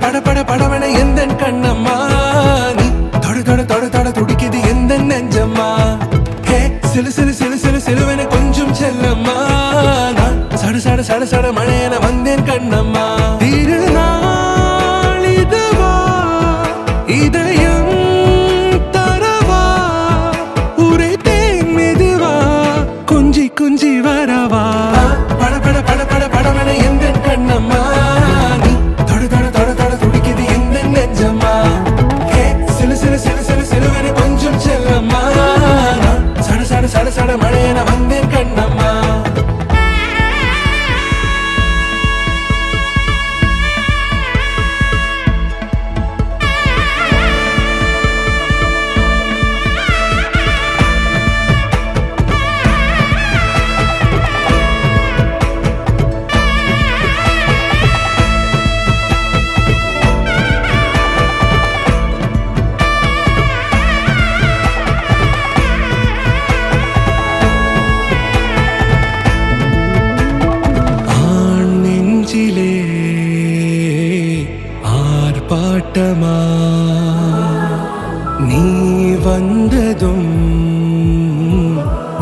பட பட படவன எந்த கண்ணம்மா நீ தொட தொட தொட தொட துடிக்குது எந்த நெஞ்சம்மா ஹே சிலு சிலு சிலு சிலு சிலுவன கொஞ்சம் செல்லம்மா நான் சட சட சட சட மழையன வந்தேன் கண்ணம்மா திருநாள் இதுவா இதயம் தரவா உரைத்தேன் மெதுவா கொஞ்சி கொஞ்சி வரவா பட பட பட பட படவன எந்த கண்ணம்மா நீ தொட தொட தொட தொட துடிக்குது எந்த நெஞ்சம்மா ஹே சிலு சிலு சிலு சிலு சிலுவன கொஞ்சம் செல்லம்மா நான் சட சட சட சட மழையன வந்தேன் கண்ணம்மா ஆர்ப்பாட்டமா நீ வந்ததும்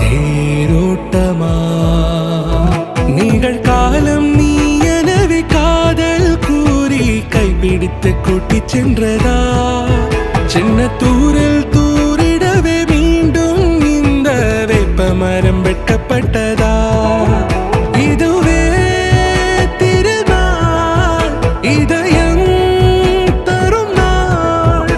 தேரோட்டமா நிகழ்காலம் நீ எனவே காதல் கூறி கைப்பிடித்து கூட்டிச் சென்றதா சின்ன தூரல் தூரிடவே மீண்டும் இந்த வேப்ப மரம் வெட்கப்பட்டதா இதுவே திருநாள் இதயம் தரும் நாள்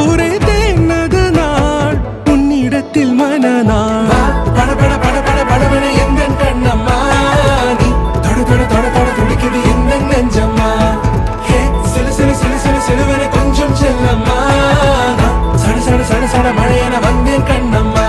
உரைத்தேனது நாள் உன்னிடத்தில் மனநாள் பட பட பட பட படவன எந்த கண்ணம்மா நீ தொட தொட தொட தொட துடிக்குது எந்த நெஞ்சம்மா ஹே சிலு சிலு சிலு சிலு சிலுவன கொஞ்சம் செல்லம்மா நான் சட சட சட சட மழையன வந்தேன் கண்ணம்மா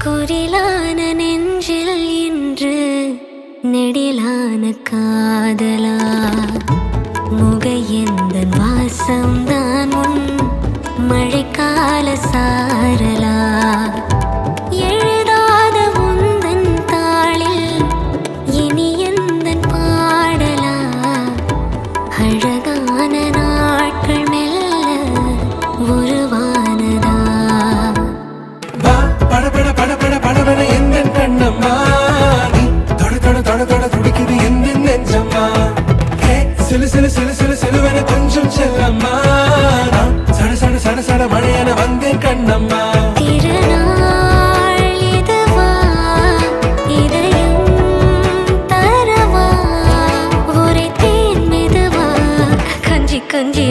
குரிலான நெஞ்சில் இன்று நெடிலான காதலா முகையெந்தன் வாசம்தான் உன் மழைக்கால சாரலா எழுதாத உந்தன் தாளில் இனி எந்தன் பாடலா அழகான நாட்கள் மெல்ல உருவானதா பட பட பட பட படவன எந்த கண்ணம்மா நீ தொட தொட தொட தொட துடிக்குது எந்த நெஞ்சம்மா ஹே சிலு சிலு சிலு சிலு சிலுவன கொஞ்சம் செல்லம்மா நான் சட சட சட சட மழையன வந்தேன் கண்ணம்மா திருநாள் இதுவா இதயம் தரவா உரைத்தேன் மெதுவா கஞ்சி கஞ்சி